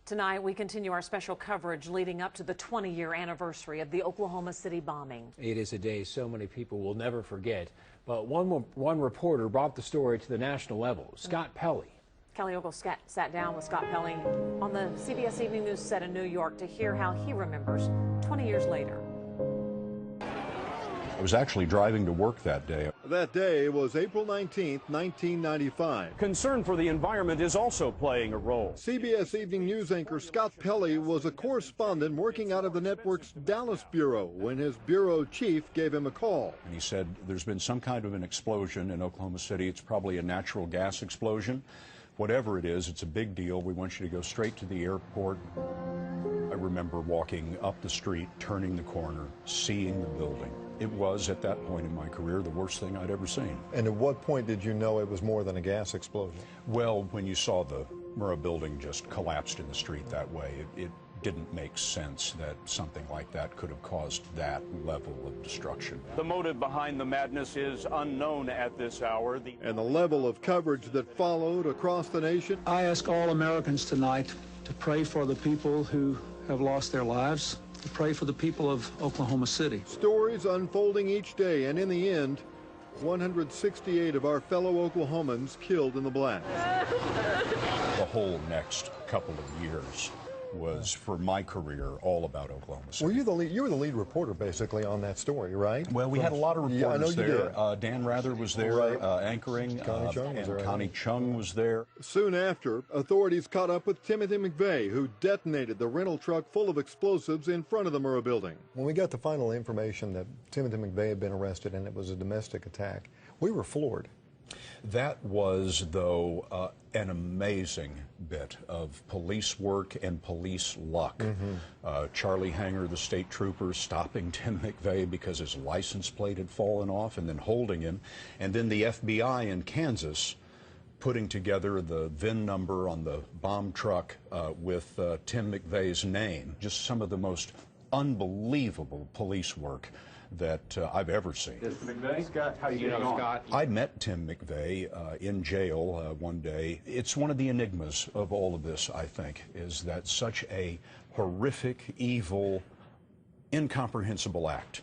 Tonight, we continue our special coverage leading up to the 20-year anniversary of the Oklahoma City bombing. It is a day so many people will never forget, but one reporter brought the story to the national level. Scott Pelley. Kelly Ogle sat down with Scott Pelley on the CBS Evening News set in New York to hear how he remembers 20 years later. I was actually driving to work that day. That day was April 19th, 1995. Concern for the environment is also playing a role. CBS Evening News anchor Scott Pelley was a correspondent working out of the network's Dallas bureau when his bureau chief gave him a call. And he said, there's been some kind of an explosion in Oklahoma City. It's probably a natural gas explosion. Whatever it is, it's a big deal. We want you to go straight to the airport. I remember walking up the street, turning the corner, seeing the building. It was, at that point in my career, the worst thing I'd ever seen. And at what point did you know it was more than a gas explosion? Well, when you saw the Murrah building just collapsed in the street that way, it didn't make sense that something like that could have caused that level of destruction. The motive behind the madness is unknown at this hour. And the level of coverage that followed across the nation. I ask all Americans tonight to pray for the people who have lost their lives, to pray for the people of Oklahoma City. Stories unfolding each day, and in the end, 168 of our fellow Oklahomans killed in the blast. The whole next couple of years was, for my career, all about Oklahoma City. Were you were the lead reporter, basically, on that story, right? Well, we had a lot of reporters I know you there. did. Dan Rather was there, right. Anchoring, Connie Chung was there, Connie Chung was there. Soon after, authorities caught up with Timothy McVeigh, who detonated the rental truck full of explosives in front of the Murrah building. When we got the final information that Timothy McVeigh had been arrested and it was a domestic attack, we were floored. That was, though, an amazing bit of police work and police luck. Charlie Hanger, the state trooper, stopping Tim McVeigh because his license plate had fallen off and then holding him. And then the FBI in Kansas putting together the VIN number on the bomb truck with Tim McVeigh's name. Just some of the most unbelievable police work that I've ever seen. Mr. McVeigh, Scott, how you know Scott? I met Tim McVeigh in jail one day. It's one of the enigmas of all of this, I think, is that such a horrific, evil, incomprehensible act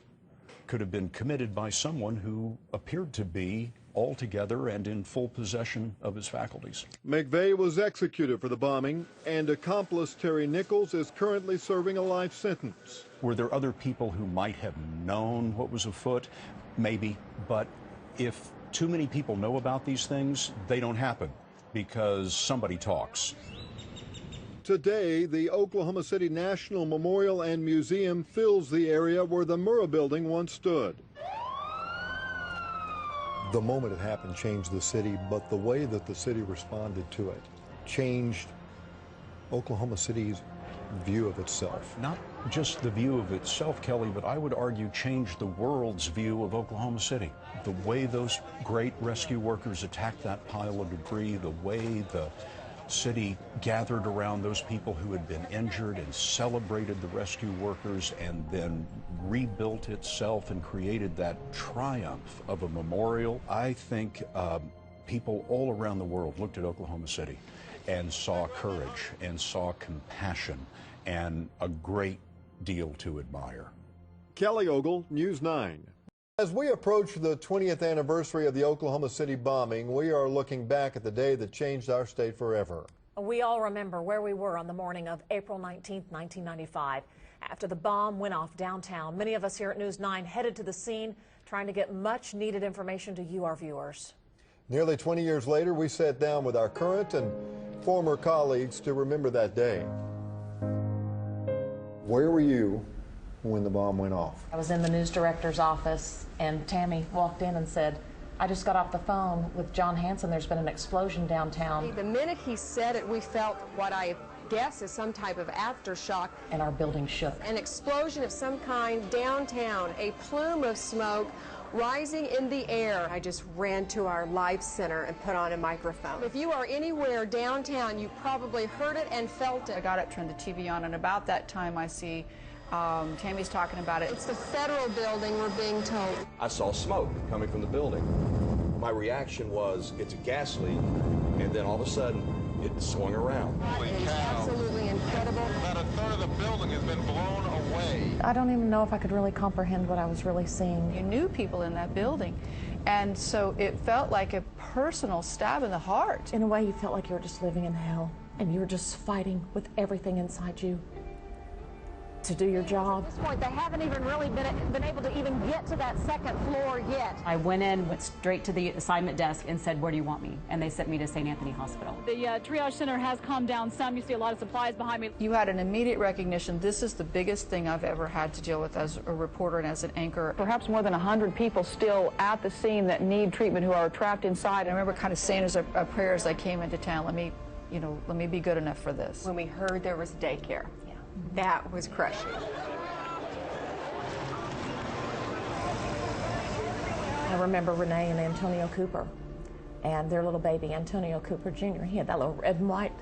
could have been committed by someone who appeared to be altogether and in full possession of his faculties. McVeigh was executed for the bombing, and accomplice Terry Nichols is currently serving a life sentence. Were there other people who might have known what was afoot? Maybe, but if too many people know about these things, they don't happen because somebody talks. Today, the Oklahoma City National Memorial and Museum fills the area where the Murrah building once stood. The moment it happened changed the city, but the way that the city responded to it changed Oklahoma City's view of itself. Not just the view of itself, Kelly, but I would argue changed the world's view of Oklahoma City. The way those great rescue workers attacked that pile of debris, the way the city gathered around those people who had been injured and celebrated the rescue workers and then rebuilt itself and created that triumph of a memorial. I think people all around the world looked at Oklahoma City and saw courage and saw compassion and a great deal to admire. Kelly Ogle, News 9. As we approach the 20th anniversary of the Oklahoma City bombing, we are looking back at the day that changed our state forever. We all remember where we were on the morning of April 19th, 1995. After the bomb went off downtown, many of us here at News 9 headed to the scene trying to get much needed information to you, our viewers. Nearly 20 years later, we sat down with our current and former colleagues to remember that day. Where were you when the bomb went off? I was in the news director's office, and Tammy walked in and said, I just got off the phone with John Hanson. There's been an explosion downtown. The minute he said it, we felt what I guess is some type of aftershock. And our building shook. An explosion of some kind downtown, a plume of smoke rising in the air. I just ran to our live center and put on a microphone. If you are anywhere downtown, you probably heard it and felt it. I got up, turned the TV on, and about that time I see Tammy's talking about it. It's the federal building, we're being told. I saw smoke coming from the building. My reaction was, it's a gas leak, and then all of a sudden, it swung around. It's absolutely incredible. has been blown away. I don't even know if I could really comprehend what I was really seeing. You knew people in that building, and so it felt like a personal stab in the heart. In a way, you felt like you were just living in hell, and you were just fighting with everything inside you to do your job. At this point, they haven't even really been able to even get to that second floor yet. I went straight to the assignment desk and said, "Where do you want me?" And they sent me to St. Anthony Hospital. The triage center has calmed down some. You see a lot of supplies behind me. You had an immediate recognition, this is the biggest thing I've ever had to deal with as a reporter and as an anchor. Perhaps more than 100 people still at the scene that need treatment, who are trapped inside. I remember kind of saying as a prayer as I came into town, let me be good enough for this. When we heard there was daycare, that was crushing. I remember Renee and Antonio Cooper and their little baby, Antonio Cooper Jr. He had that little red and white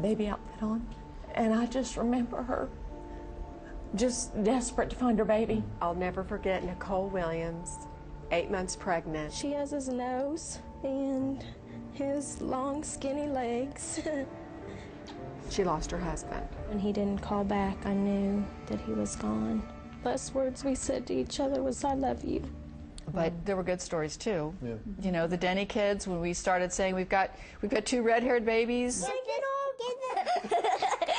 baby outfit on. And I just remember her just desperate to find her baby. I'll never forget Nicole Williams, 8 months pregnant. She has his nose and his long, skinny legs. She lost her husband. When he didn't call back, I knew that he was gone. Last words we said to each other was, "I love you." But there were good stories too. Yeah. You know, the Denny kids, when we started saying we've got 2 red-haired babiys.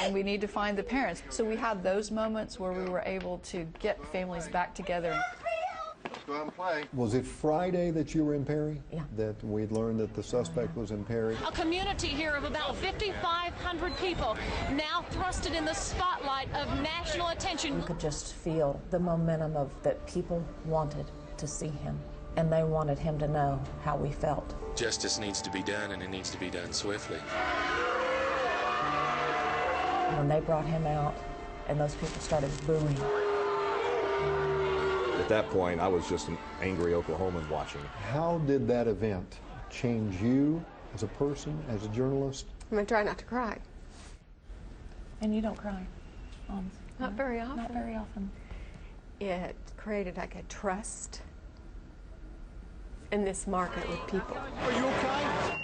And we need to find the parents. So we had those moments where we were able to get families back together. Let's go out and play. Was it Friday that you were in Perry? Yeah. That we'd learned that the suspect was in Perry? A community here of about 5,500 people now thrusted in the spotlight of national attention. You could just feel the momentum of that people wanted to see him, and they wanted him to know how we felt. Justice needs to be done, and it needs to be done swiftly. When they brought him out and those people started booing. At that point, I was just an angry Oklahoman watching. How did that event change you as a person, as a journalist? I'm going to try not to cry. And you don't cry? Not very often. Not very often. It created like a trust in this market with people. Are you okay?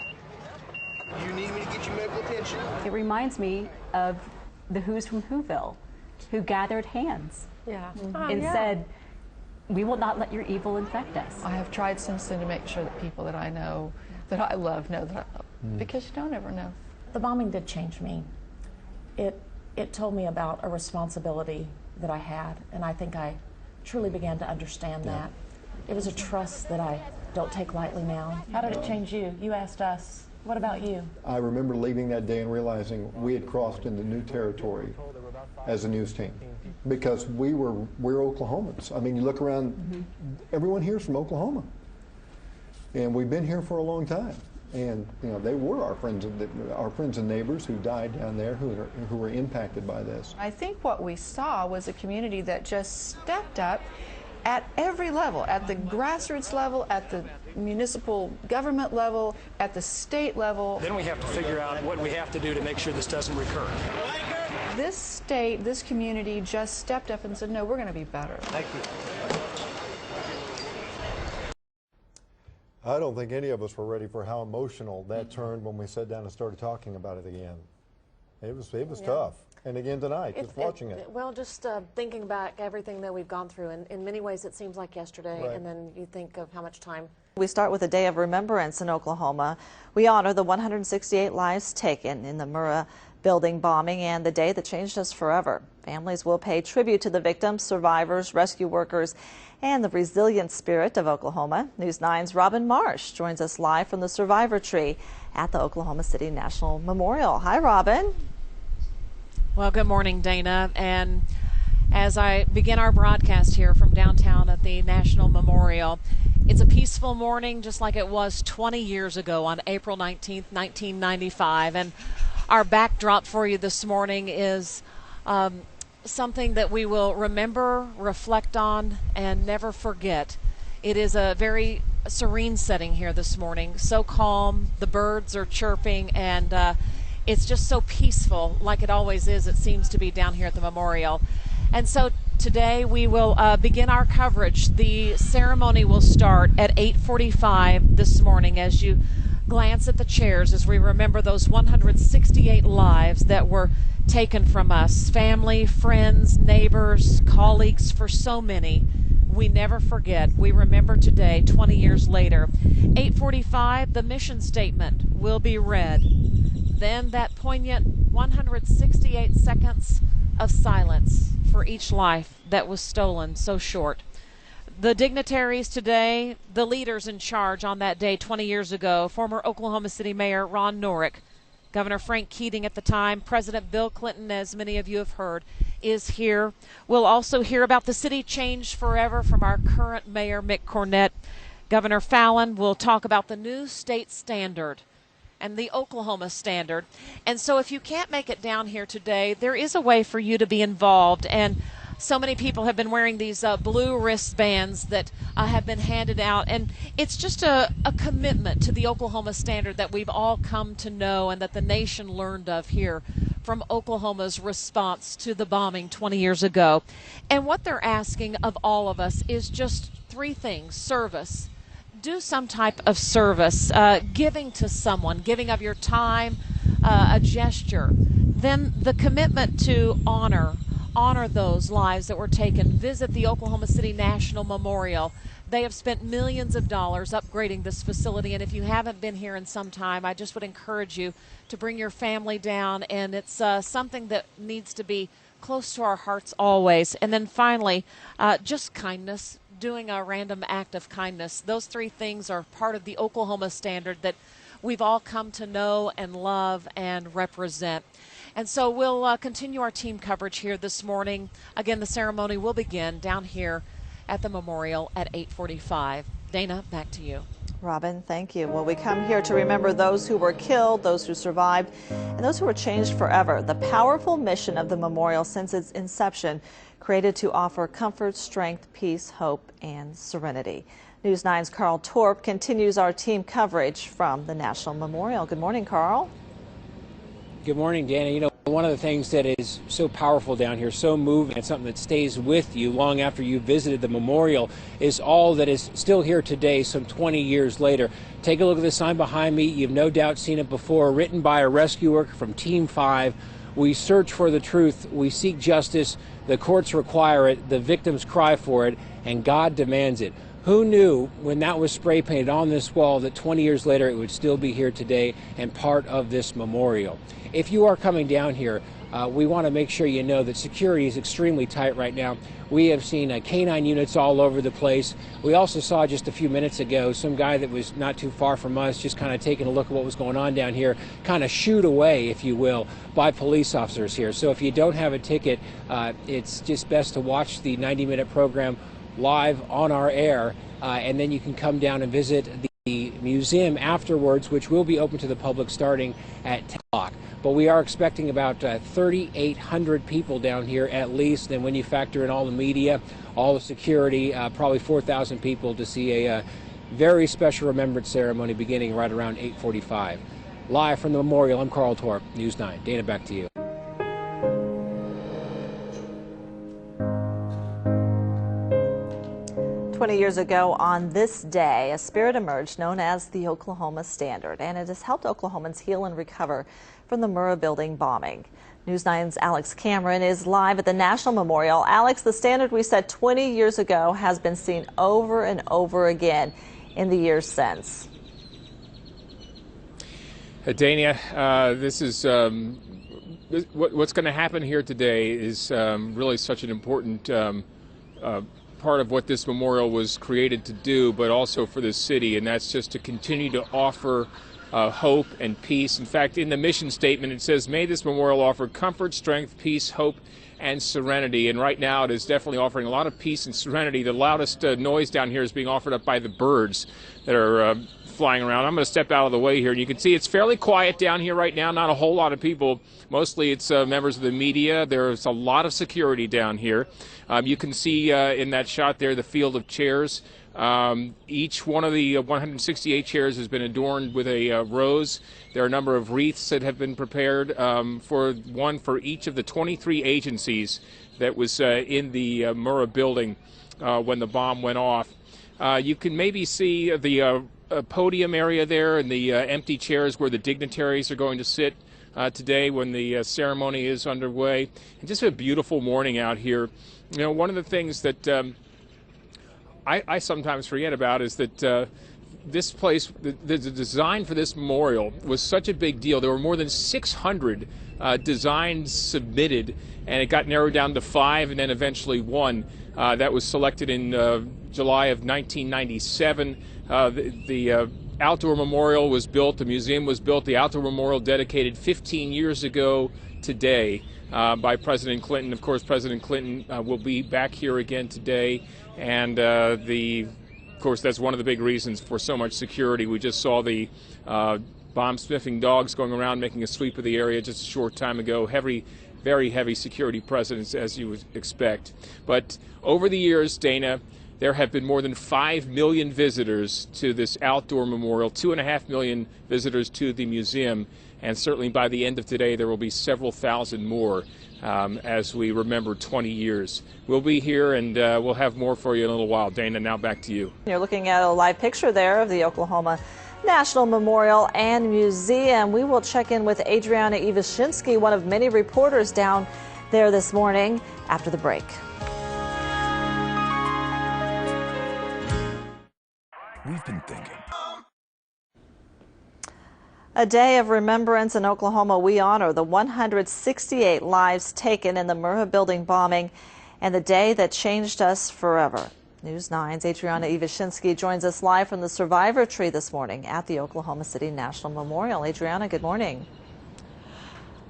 You need me to get you medical attention? It reminds me of the Who's from Whoville, who gathered hands Yeah. and said, "We will not let your evil infect us." I have tried since then to make sure that people that I know, that I love, know that I love. Because you don't ever know. The bombing did change me. It told me about a responsibility that I had, and I think I truly began to understand that. It was a trust that I don't take lightly now. How did it change you? You asked us. What about you? I remember leaving that day and realizing we had crossed into new territory as a news team, because we're Oklahomans. I mean, you look around, everyone here's from Oklahoma, and we've been here for a long time. And you know, they were our friends and neighbors who died down there, who were impacted by this. I think what we saw was a community that just stepped up at every level, at the grassroots level, at the municipal government level, at the state level. Then we have to figure out what we have to do to make sure this doesn't recur. This state, this community just stepped up and said, no, we're going to be better. Thank you. I don't think any of us were ready for how emotional that turned when we sat down and started talking about it again. It was tough. And again tonight, just watching it. Well, just thinking back everything that we've gone through, and in many ways it seems like yesterday, Right. and then you think of how much time. We start with a day of remembrance in Oklahoma. We honor the 168 lives taken in the Murrah building bombing and the day that changed us forever. Families will pay tribute to the victims, survivors, rescue workers, and the resilient spirit of Oklahoma. News 9's Robin Marsh joins us live from the Survivor Tree at the Oklahoma City National Memorial. Hi, Robin. Well, good morning, Dana. And as I begin our broadcast here from downtown at the National Memorial, it's a peaceful morning just like it was 20 years ago on April 19th, 1995. And our backdrop for you this morning is something that we will remember, reflect on, and never forget. It is a very serene setting here this morning, so calm, the birds are chirping, and it's just so peaceful, like it always is, it seems to be down here at the memorial. And so today we will begin our coverage. The ceremony will start at 8:45 this morning as you glance at the chairs as we remember those 168 lives that were taken from us, family, friends, neighbors, colleagues, for so many. We never forget. We remember today, 20 years later. 8:45, the mission statement will be read. Then that poignant 168 seconds of silence for each life that was stolen so short. The dignitaries today, the leaders in charge on that day 20 years ago, former Oklahoma City Mayor Ron Norick, Governor Frank Keating at the time, President Bill Clinton, as many of you have heard, is here. We'll also hear about the city changed forever from our current mayor, Mick Cornett. Governor Fallon will talk about the new state standard and the Oklahoma standard. And so if you can't make it down here today, there is a way for you to be involved. And so many people have been wearing these blue wristbands that have been handed out. And it's just a commitment to the Oklahoma standard that we've all come to know and that the nation learned of here from Oklahoma's response to the bombing 20 years ago. And what they're asking of all of us is just three things: service. Do some type of service, giving to someone, giving of your time, a gesture. Then the commitment to honor those lives that were taken. Visit the Oklahoma City National Memorial. They have spent millions of dollars upgrading this facility, and if you haven't been here in some time, I just would encourage you to bring your family down, and it's something that needs to be close to our hearts always. And then finally, just kindness. Doing a random act of kindness. Those three things are part of the Oklahoma standard that we've all come to know and love and represent. And so we'll continue our team coverage here this morning. Again, the ceremony will begin down here at the memorial at 8:45. Dana, back to you. Robin, thank you. Well, we come here to remember those who were killed, those who survived, and those who were changed forever. The powerful mission of the memorial since its inception, created to offer comfort, strength, peace, hope, and serenity. News 9's Carl Torp continues our team coverage from the National Memorial. Good morning, Carl. Good morning, Dana. You know, one of the things that is so powerful down here, so moving, and something that stays with you long after you visited the memorial, is all that is still here today, some 20 years later. Take a look at the sign behind me. You've no doubt seen it before, written by a rescue worker from Team 5. We search for the truth. We seek justice. The courts require it. The victims cry for it, and God demands it. Who knew when that was spray painted on this wall that 20 years later it would still be here today and part of this memorial? If you are coming down here, we want to make sure you know that security is extremely tight right now. We have seen canine units all over the place. We also saw just a few minutes ago some guy that was not too far from us just kind of taking a look at what was going on down here, kind of shooed away, if you will, by police officers here. So if you don't have a ticket, it's just best to watch the 90-minute program live on our air, and then you can come down and visit the museum afterwards, which will be open to the public starting at 10 o'clock. But we are expecting about 3,800 people down here at least, and when you factor in all the media, all the security, probably 4,000 people to see a very special remembrance ceremony beginning right around 8:45. Live from the memorial, I'm Carl Torp, News 9. Dana, back to you. "20 years ago on this day, a spirit emerged known as the Oklahoma Standard, and it has helped Oklahomans heal and recover from the Murrah Building bombing. News 9's Alex Cameron is live at the National Memorial. Alex, the standard we set 20 years ago has been seen over and over again in the years since. Dana, this is what's going to happen here today is really such an important part of what this memorial was created to do, but also for the city, and that's just to continue to offer hope and peace. In fact, in the mission statement, it says, "May this memorial offer comfort, strength, peace, hope, and serenity." And right now, it is definitely offering a lot of peace and serenity. The loudest noise down here is being offered up by the birds that are flying around. I'm going to step out of the way here, and you can see it's fairly quiet down here right now. Not a whole lot of people. Mostly it's members of the media. There's a lot of security down here. You can see in that shot there the field of chairs. Each one of the 168 chairs has been adorned with a rose. There are a number of wreaths that have been prepared for each of the 23 agencies that was in the Murrah building when the bomb went off. You can maybe see the podium area there and the empty chairs where the dignitaries are going to sit today when the ceremony is underway. And just a beautiful morning out here. You know, one of the things that I sometimes forget about is that this place, the design for this memorial was such a big deal. There were more than 600 designs submitted, and it got narrowed down to 5 and then eventually 1. That was selected in July of 1997. The outdoor memorial was built, the museum was built, the outdoor memorial dedicated 15 years ago today by President Clinton. Of course, President Clinton will be back here again today, and of course, that's one of the big reasons for so much security. We just saw the bomb-sniffing dogs going around making a sweep of the area just a short time ago. Very heavy security presence, as you would expect. But over the years, Dana, there have been more than 5 million visitors to this outdoor memorial, 2.5 million visitors to the museum, and certainly by the end of today there will be several thousand more as we remember 20 years. We'll be here and we'll have more for you in a little while. Dana, now back to you. You're looking at a live picture there of the Oklahoma National Memorial and Museum. We will check in with Adriana Ivashinsky, one of many reporters down there this morning, after the break. We've been thinking. A day of remembrance in Oklahoma. We honor the 168 lives taken in the Murrah building bombing and the day that changed us forever. News 9's Adriana Ivashinsky joins us live from the Survivor Tree this morning at the Oklahoma City National Memorial. Adriana, good morning.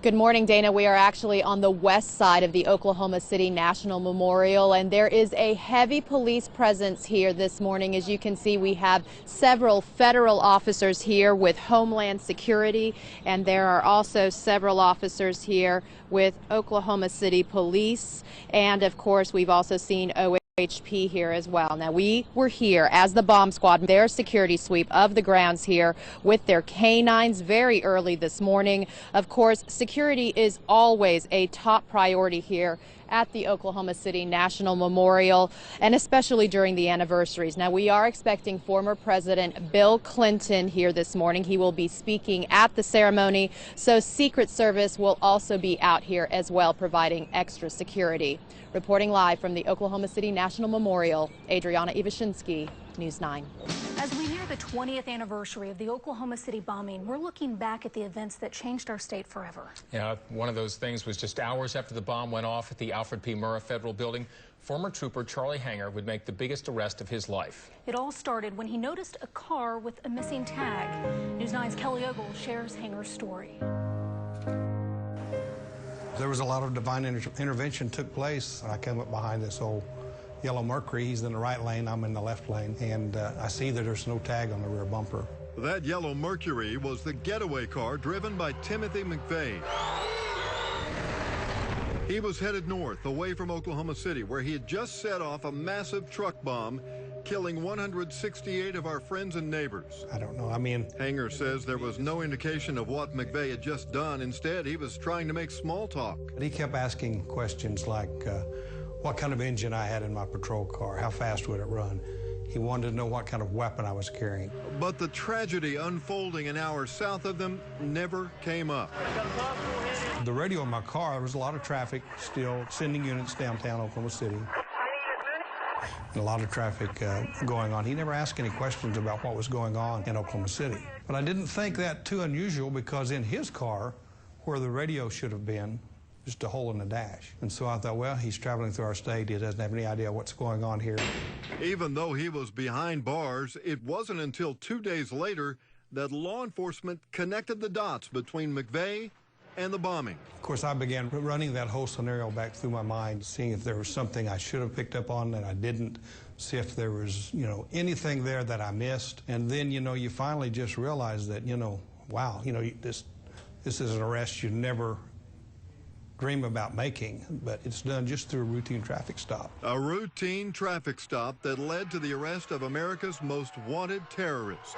Good morning, Dana. We are actually on the west side of the Oklahoma City National Memorial, and there is a heavy police presence here this morning. As you can see, we have several federal officers here with Homeland Security, and there are also several officers here with Oklahoma City Police, and of course, we've also seen OHP here as well. Now, we were here as the bomb squad, their security sweep of the grounds here with their canines very early this morning. Of course, security is always a top priority here at the Oklahoma City National Memorial, and especially during the anniversaries. Now, we are expecting former President Bill Clinton here this morning. He will be speaking at the ceremony, so Secret Service will also be out here as well, providing extra security. Reporting live from the Oklahoma City National Memorial, Adriana Ivashinsky, News 9. As we near the 20th anniversary of the Oklahoma City bombing, we're looking back at the events that changed our state forever. Yeah, one of those things was just hours after the bomb went off at the Alfred P. Murrah Federal Building, former trooper Charlie Hanger would make the biggest arrest of his life. It all started when he noticed a car with a missing tag. News 9's Kelly Ogle shares Hanger's story. There was a lot of divine intervention took place. I come up behind this old yellow Mercury. He's in the right lane, I'm in the left lane, and I see that there's no tag on the rear bumper. That yellow Mercury was the getaway car driven by Timothy McVeigh. He was headed north, away from Oklahoma City, where he had just set off a massive truck bomb, killing 168 of our friends and neighbors. I don't know, I mean... Hanger says there was no indication of what McVeigh had just done. Instead, he was trying to make small talk. He kept asking questions like what kind of engine I had in my patrol car, how fast would it run. He wanted to know what kind of weapon I was carrying. But the tragedy unfolding an hour south of them never came up. The radio in my car, there was a lot of traffic still, sending units downtown Oklahoma City. A lot of traffic going on. He never asked any questions about what was going on in Oklahoma City. But I didn't think that too unusual, because in his car, where the radio should have been, just a hole in the dash. And so I thought, well, he's traveling through our state. He doesn't have any idea what's going on here. Even though he was behind bars, it wasn't until 2 days later that law enforcement connected the dots between McVeigh and the bombing. Of course, I began running that whole scenario back through my mind, seeing if there was something I should have picked up on that I didn't, see if there was, anything there that I missed. And then, you finally just realize that, wow, this is an arrest you never dream about making, but it's done just through a routine traffic stop. A routine traffic stop that led to the arrest of America's most wanted terrorist.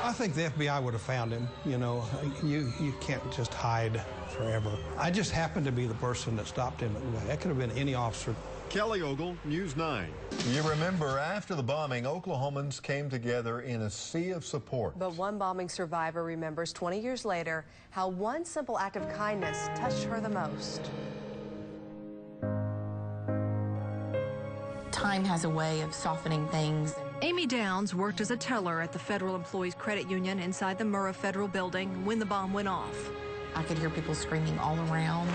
I think the FBI would have found him. You know, you can't just hide forever. I just happened to be the person that stopped him. That could have been any officer. Kelly Ogle, News 9. You remember, after the bombing, Oklahomans came together in a sea of support. But one bombing survivor remembers 20 years later how one simple act of kindness touched her the most. Time has a way of softening things. Amy Downs worked as a teller at the Federal Employees Credit Union inside the Murrah Federal Building when the bomb went off. I could hear people screaming all around.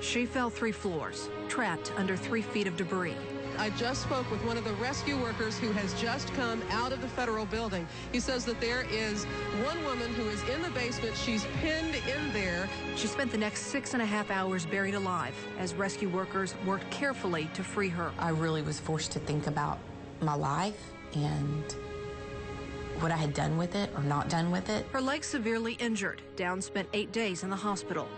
She fell 3 floors, trapped under 3 feet of debris. I just spoke with one of the rescue workers who has just come out of the federal building. He says that there is one woman who is in the basement. She's pinned in there. She spent the next 6.5 hours buried alive as rescue workers worked carefully to free her. I really was forced to think about my life and what I had done with it or not done with it. Her leg severely injured. Downs spent 8 days in the hospital.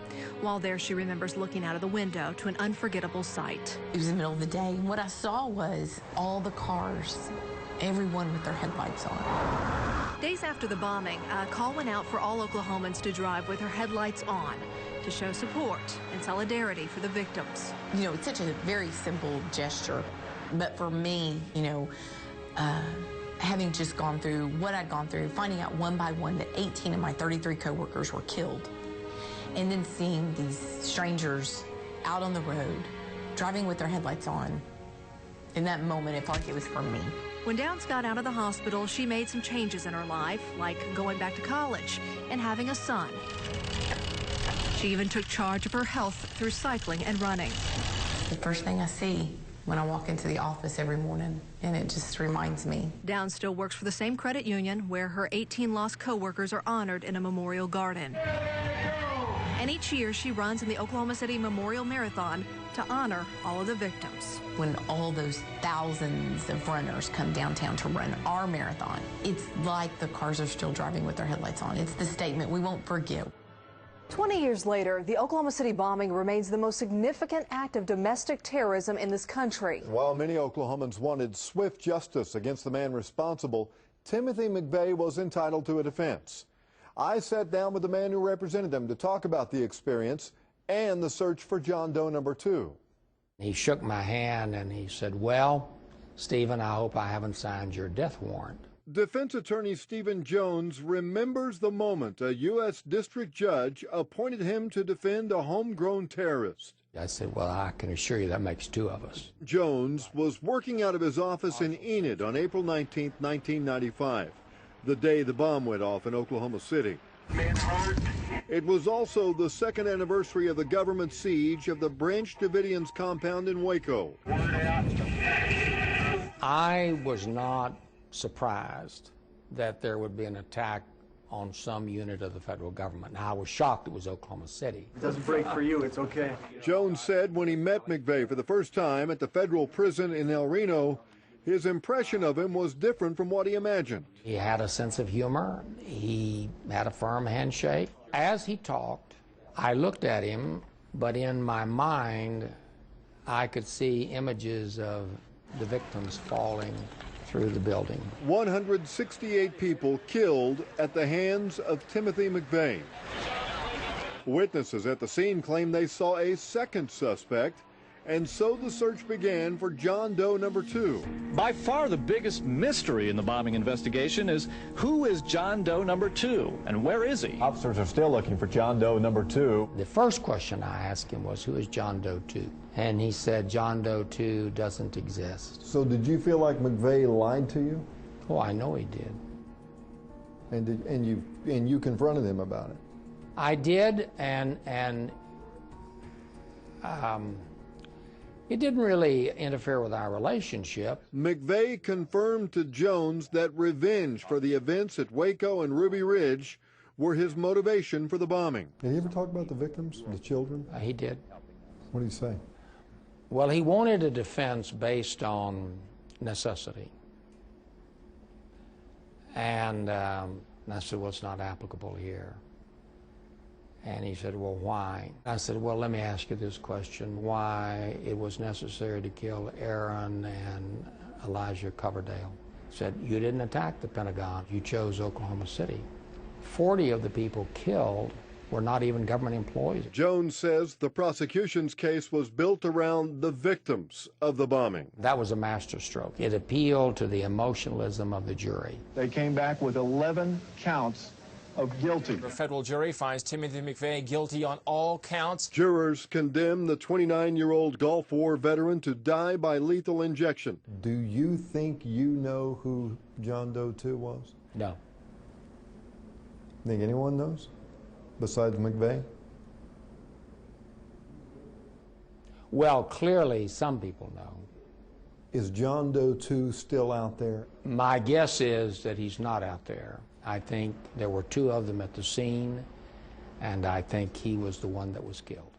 While there, she remembers looking out of the window to an unforgettable sight. It was the middle of the day, and what I saw was all the cars, everyone with their headlights on. Days after the bombing, a call went out for all Oklahomans to drive with their headlights on to show support and solidarity for the victims. You know, it's such a very simple gesture, but for me, you know, having just gone through what I'd gone through, finding out one by one that 18 of my 33 coworkers were killed, and then seeing these strangers out on the road, driving with their headlights on, in that moment, it felt like it was for me. When Downs got out of the hospital, she made some changes in her life, like going back to college and having a son. She even took charge of her health through cycling and running. The first thing I see when I walk into the office every morning, and it just reminds me. Downs still works for the same credit union where her 18 lost coworkers are honored in a memorial garden. And each year she runs in the Oklahoma City Memorial Marathon to honor all of the victims. When all those thousands of runners come downtown to run our marathon, it's like the cars are still driving with their headlights on. It's the statement, we won't forget. 20 years later, the Oklahoma City bombing remains the most significant act of domestic terrorism in this country. While many Oklahomans wanted swift justice against the man responsible, Timothy McVeigh was entitled to a defense. I sat down with the man who represented them to talk about the experience and the search for John Doe number 2. He shook my hand and he said, "Well, Stephen, I hope I haven't signed your death warrant." Defense attorney Stephen Jones remembers the moment a U.S. district judge appointed him to defend a homegrown terrorist. I said, "Well, I can assure you that makes 2 of us." Jones was working out of his office in Enid on April 19, 1995, the day the bomb went off in Oklahoma City. It was also the 2nd anniversary of the government siege of the Branch Davidians compound in Waco. I was not surprised that there would be an attack on some unit of the federal government. Now, I was shocked it was Oklahoma City. It doesn't break for you, it's okay. Jones said when he met McVeigh for the first time at the federal prison in El Reno, his impression of him was different from what he imagined. He had a sense of humor. He had a firm handshake. As he talked, I looked at him, but in my mind, I could see images of the victims falling through the building. 168 people killed at the hands of Timothy McVeigh. Witnesses at the scene claim they saw a second suspect, and so the search began for John Doe number 2. By far the biggest mystery in the bombing investigation is who is John Doe number 2 and where is he? Officers are still looking for John Doe number 2. The first question I asked him was, who is John Doe 2? And he said, John Doe 2 doesn't exist. So did you feel like McVeigh lied to you? Oh, I know he did. And you confronted him about it? I did, and it didn't really interfere with our relationship. McVeigh confirmed to Jones that revenge for the events at Waco and Ruby Ridge were his motivation for the bombing. Did he ever talk about the victims, the children? He did. What did he say? Well, he wanted a defense based on necessity. And I said, well, it's not applicable here. And he said, well, why? I said, well, let me ask you this question. Why it was necessary to kill Aaron and Elijah Coverdale? said, you didn't attack the Pentagon, you chose Oklahoma City. 40 of the people killed were not even government employees. Jones says the prosecution's case was built around the victims of the bombing. That was a masterstroke. It appealed to the emotionalism of the jury. They came back with 11 counts of guilty. The federal jury finds Timothy McVeigh guilty on all counts. Jurors condemn the 29-year-old Gulf War veteran to die by lethal injection. Do you think you know who John Doe 2 was? No. Think anyone knows besides McVeigh? Well, clearly some people know. Is John Doe 2 still out there? My guess is that he's not out there. I think there were two of them at the scene, and I think he was the one that was killed.